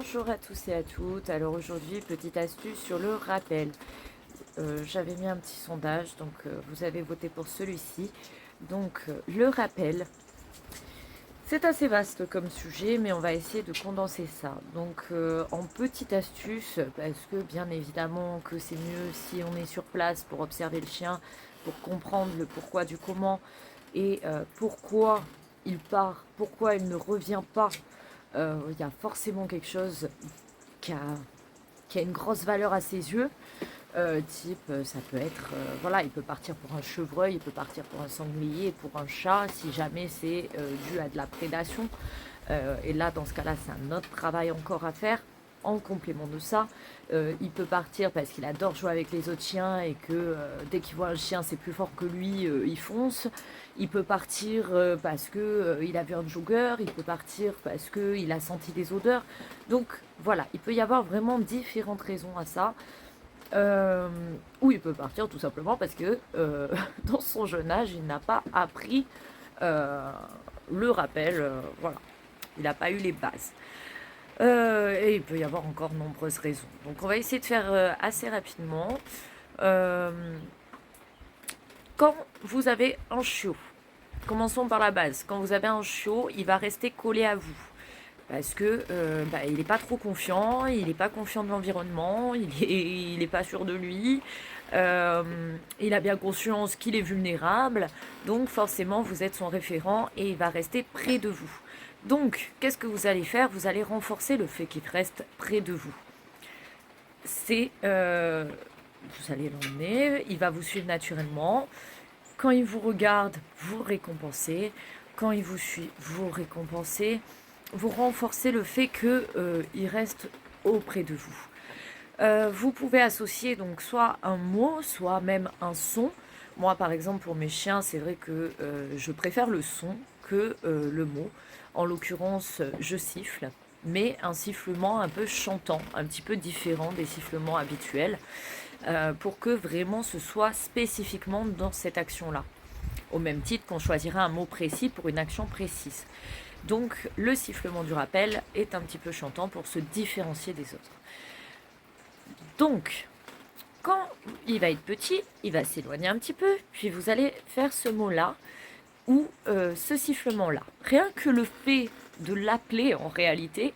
Bonjour à tous et à toutes. Alors aujourd'hui, petite astuce sur le rappel. J'avais mis un petit sondage, donc vous avez voté pour celui-ci. Donc le rappel, c'est assez vaste comme sujet, mais on va essayer de condenser ça. Donc en petite astuce, parce que bien évidemment que c'est mieux si on est sur place pour observer le chien, pour comprendre le pourquoi du comment et pourquoi il part, pourquoi il ne revient pas. Il y a forcément quelque chose qui a, qui a une grosse valeur à ses yeux. Ça peut être, voilà, il peut partir pour un chevreuil, il peut partir pour un sanglier, pour un chat, si jamais c'est dû à de la prédation. Et là, dans ce cas-là, c'est un autre travail encore à faire. En complément de ça, il peut partir parce qu'il adore jouer avec les autres chiens et que dès qu'il voit un chien, c'est plus fort que lui, il fonce. Il peut partir parce que il a vu un jogger, il peut partir parce qu'il a senti des odeurs. Donc voilà, il peut y avoir vraiment différentes raisons à ça. Ou il peut partir tout simplement parce que dans son jeune âge, il n'a pas appris euh, le rappel. Voilà, il n'a pas eu les bases. Et il peut y avoir encore nombreuses raisons. Donc on va essayer de faire assez rapidement. Euh, Quand vous avez un chiot, commençons par la base. Quand vous avez un chiot, il va rester collé à vous. Parce que il n'est pas trop confiant, il n'est pas confiant de l'environnement, il est pas sûr de lui, il a bien conscience qu'il est vulnérable, donc forcément vous êtes son référent et il va rester près de vous. Donc, qu'est-ce que vous allez faire? Vous allez renforcer le fait qu'il reste près de vous. C'est, vous allez l'emmener, il va vous suivre naturellement. Quand il vous regarde, vous récompensez. Quand il vous suit, vous récompensez. Vous renforcez le fait qu'il reste auprès de vous. Vous pouvez associer donc soit un mot, soit même un son. Moi, par exemple, pour mes chiens, c'est vrai que je préfère le son que le mot. En l'occurrence, je siffle, mais un sifflement un peu chantant, un petit peu différent des sifflements habituels, pour que vraiment ce soit spécifiquement dans cette action-là. Au même titre qu'on choisira un mot précis pour une action précise. Donc le sifflement du rappel est un petit peu chantant pour se différencier des autres. Donc, quand il va être petit, il va s'éloigner un petit peu, puis vous allez faire ce mot-là ou ce sifflement-là. Rien que le fait de l'appeler en réalité,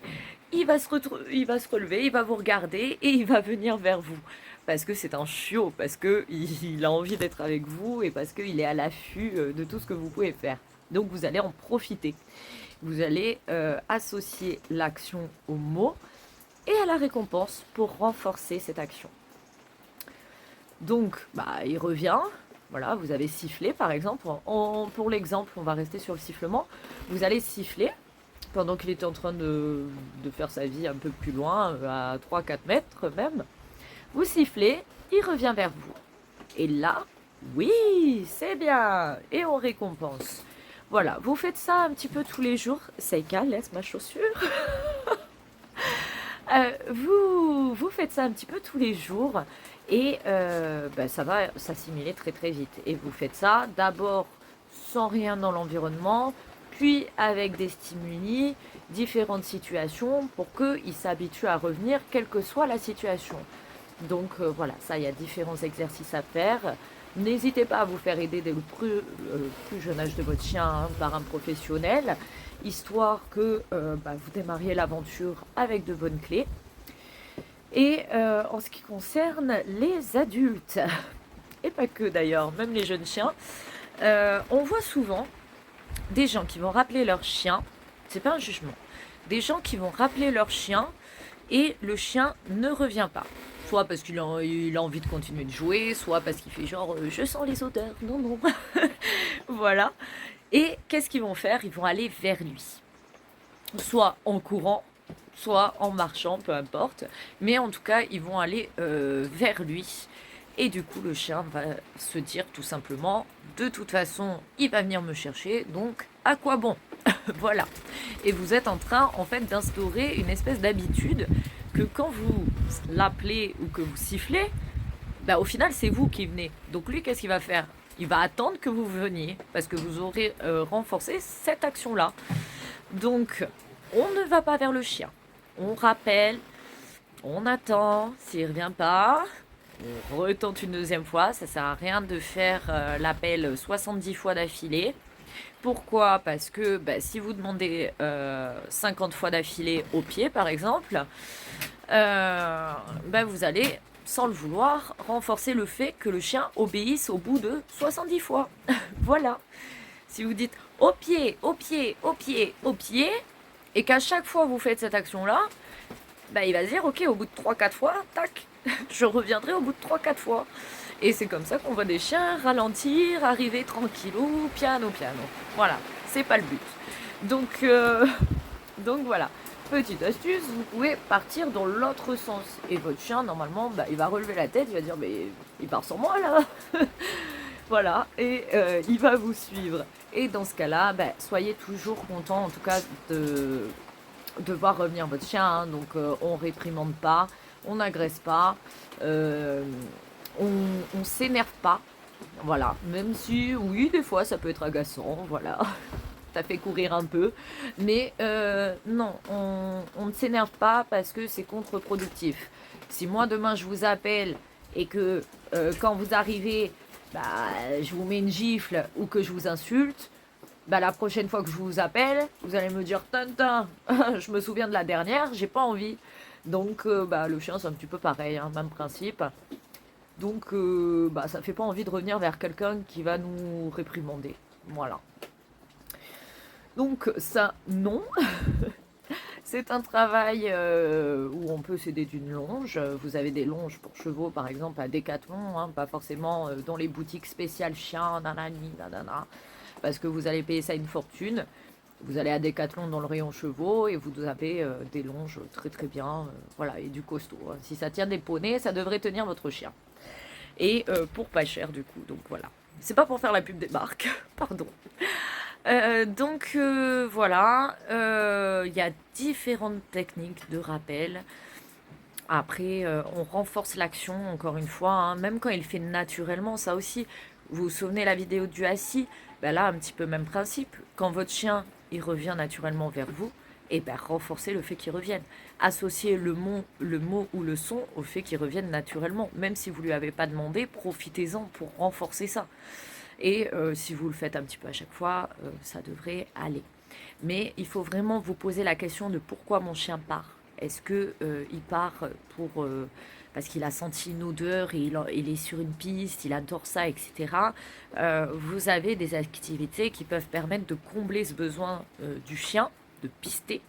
il va se relever, il va vous regarder et il va venir vers vous. Parce que c'est un chiot, parce qu'il a envie d'être avec vous et parce qu'il est à l'affût de tout ce que vous pouvez faire. Donc vous allez en profiter. Vous allez associer l'action au mot et à la récompense pour renforcer cette action. Donc, il revient. Voilà, vous avez sifflé par exemple. Pour l'exemple, on va rester sur le sifflement. Vous allez siffler pendant qu'il était en train de faire sa vie un peu plus loin, à 3-4 mètres même. Vous sifflez, il revient vers vous. Et là, oui, c'est bien. Et on récompense. Voilà, vous faites ça un petit peu tous les jours. Seika, laisse ma chaussure. Vous faites ça un petit peu tous les jours et ça va s'assimiler très très vite. Et vous faites ça d'abord sans rien dans l'environnement, puis avec des stimuli, différentes situations pour qu'il s'habitue à revenir quelle que soit la situation. Donc voilà, ça, il y a différents exercices à faire. N'hésitez pas à vous faire aider dès le plus jeune âge de votre chien par un professionnel, histoire que vous démarriez l'aventure avec de bonnes clés. Et en ce qui concerne les adultes, et pas que d'ailleurs, même les jeunes chiens, on voit souvent des gens qui vont rappeler leur chien, c'est pas un jugement, des gens qui vont rappeler leur chien et le chien ne revient pas. Soit parce qu'il a envie de continuer de jouer, soit parce qu'il fait genre je sens les odeurs, non, non. Voilà. Et qu'est-ce qu'ils vont faire? Ils vont aller vers lui. Soit en courant, soit en marchant, peu importe. Mais en tout cas, ils vont aller vers lui. Et du coup, le chien va se dire tout simplement, de toute façon, il va venir me chercher, donc à quoi bon? Voilà. Et vous êtes en train, en fait, d'instaurer une espèce d'habitude que quand vous l'appelez ou que vous sifflez, au final, c'est vous qui venez. Donc lui, qu'est-ce qu'il va faire? Il va attendre que vous veniez, parce que vous aurez renforcé cette action-là. Donc, on ne va pas vers le chien. on rappelle, on attend, s'il ne revient pas, on retente une deuxième fois. Ça ne sert à rien de faire l'appel 70 fois d'affilée. Pourquoi? Parce que si vous demandez 50 fois d'affilée au pied, par exemple, vous allez, sans le vouloir, renforcer le fait que le chien obéisse au bout de 70 fois. Voilà. Si vous dites au pied, au pied, au pied, au pied, et qu'à chaque fois vous faites cette action-là, il va se dire, ok, au bout de 3-4 fois, tac, je reviendrai au bout de 3-4 fois. Et c'est comme ça qu'on voit des chiens ralentir, arriver tranquillou, piano, piano. Voilà, c'est pas le but. Donc voilà, petite astuce, vous pouvez partir dans l'autre sens. Et votre chien, normalement, il va relever la tête, il va dire, mais il part sans moi là. Voilà, et il va vous suivre. Et dans ce cas-là, soyez toujours content, en tout cas, de voir revenir votre chien. Hein. Donc, on réprimande pas, on n'agresse pas, on s'énerve pas. Voilà, même si, oui, des fois, ça peut être agaçant, voilà. Ça fait courir un peu. Mais non, on ne s'énerve pas parce que c'est contre-productif. Si moi, demain, je vous appelle et que quand vous arrivez, je vous mets une gifle ou que je vous insulte, la prochaine fois que je vous appelle, vous allez me dire Tintin, je me souviens de la dernière, j'ai pas envie. Donc le chien c'est un petit peu pareil, hein, même principe. Donc ça fait pas envie de revenir vers quelqu'un qui va nous réprimander. Voilà. Donc ça non. C'est un travail où on peut s'aider d'une longe. Vous avez des longes pour chevaux, par exemple, à Decathlon, hein, pas forcément dans les boutiques spéciales chiens, nanani, nanana, parce que vous allez payer ça une fortune. Vous allez à Decathlon dans le rayon chevaux et vous avez des longes très très bien, voilà, et du costaud. Hein. Si ça tient des poneys, ça devrait tenir votre chien. Et pour pas cher du coup, donc voilà. C'est pas pour faire la pub des marques, pardon. Voilà, il y a différentes techniques de rappel. Après, on renforce l'action, encore une fois, hein, même quand il fait naturellement, ça aussi. Vous vous souvenez la vidéo du assis? Là, un petit peu même principe. Quand votre chien, il revient naturellement vers vous, et renforcez le fait qu'il revienne. Associez le mot ou le son au fait qu'il revienne naturellement. Même si vous ne lui avez pas demandé, profitez-en pour renforcer ça. Et si vous le faites un petit peu à chaque fois, ça devrait aller. Mais il faut vraiment vous poser la question de pourquoi mon chien part. Est-ce que il part parce qu'il a senti une odeur et il est sur une piste, il adore ça, etc. Vous avez des activités qui peuvent permettre de combler ce besoin du chien, de pister,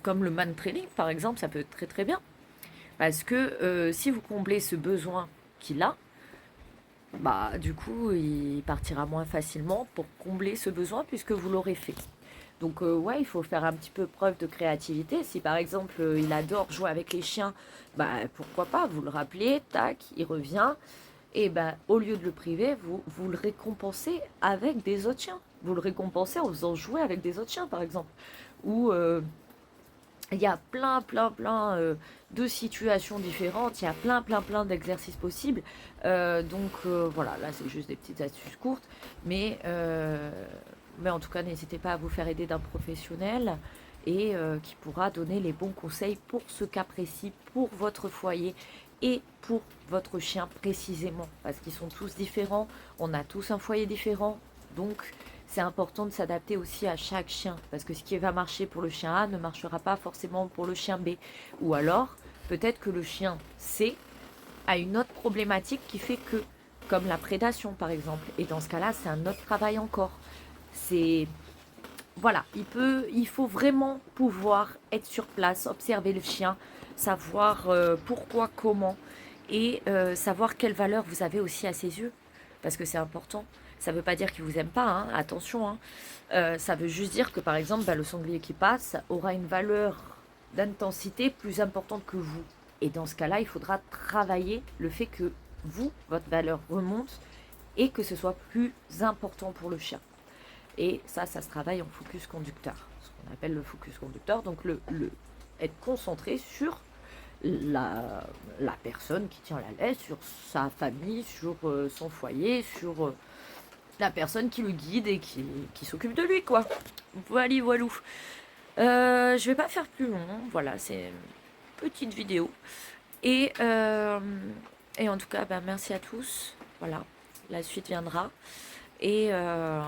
comme le man training par exemple, ça peut être très très bien. Parce que si vous comblez ce besoin qu'il a, du coup, il partira moins facilement pour combler ce besoin puisque vous l'aurez fait. Donc, ouais, il faut faire un petit peu preuve de créativité. Si par exemple, il adore jouer avec les chiens, pourquoi pas, vous le rappelez, tac, il revient. Et au lieu de le priver, vous le récompensez avec des autres chiens. Vous le récompensez en faisant jouer avec des autres chiens, par exemple. Ou il y a plein de situations différentes, il y a plein d'exercices possibles. Voilà, là c'est juste des petites astuces courtes, mais en tout cas n'hésitez pas à vous faire aider d'un professionnel et qui pourra donner les bons conseils pour ce cas précis, pour votre foyer et pour votre chien précisément, parce qu'ils sont tous différents, on a tous un foyer différent, donc c'est important de s'adapter aussi à chaque chien, parce que ce qui va marcher pour le chien A ne marchera pas forcément pour le chien B. Ou alors, peut-être que le chien C a une autre problématique qui fait que, comme la prédation par exemple, et dans ce cas-là, c'est un autre travail encore. Voilà, il faut vraiment pouvoir être sur place, observer le chien, savoir pourquoi, comment, et savoir quelle valeur vous avez aussi à ses yeux, parce que c'est important. Ça ne veut pas dire qu'il ne vous aime pas, hein, attention. Hein. Ça veut juste dire que, par exemple, le sanglier qui passe aura une valeur d'intensité plus importante que vous. Et dans ce cas-là, il faudra travailler le fait que vous, votre valeur remonte et que ce soit plus important pour le chien. Et ça se travaille en focus conducteur, ce qu'on appelle le focus conducteur. Donc, être concentré sur la personne qui tient la laisse, sur sa famille, sur son foyer, sur la personne qui le guide et qui s'occupe de lui, quoi. Voilà, voilou. Je vais pas faire plus long, voilà, c'est une petite vidéo. Et en tout cas, bah, merci à tous. Voilà, la suite viendra. Et, euh,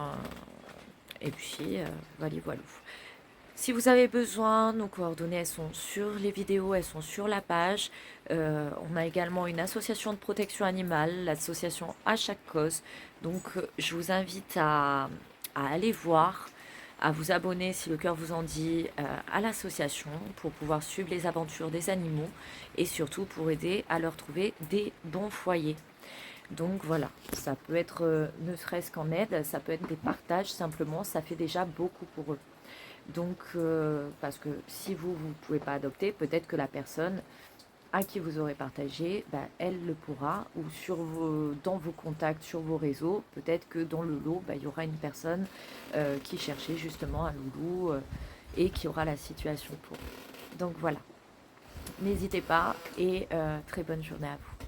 et puis, voilà, voilà. Si vous avez besoin, nos coordonnées, elles sont sur les vidéos, elles sont sur la page. On a également une association de protection animale, l'association À Chaque Cause. Donc, je vous invite à aller voir, à vous abonner si le cœur vous en dit à l'association pour pouvoir suivre les aventures des animaux et surtout pour aider à leur trouver des bons foyers. Donc voilà, ça peut être ne serait-ce qu'en aide, ça peut être des partages simplement, ça fait déjà beaucoup pour eux. Donc, parce que si vous ne pouvez pas adopter, peut-être que la personne à qui vous aurez partagé, bah, elle le pourra, ou dans vos contacts, sur vos réseaux, peut-être que dans le lot, bah, il y aura une personne qui cherchait justement un loulou et qui aura la situation pour. Donc voilà, n'hésitez pas et très bonne journée à vous.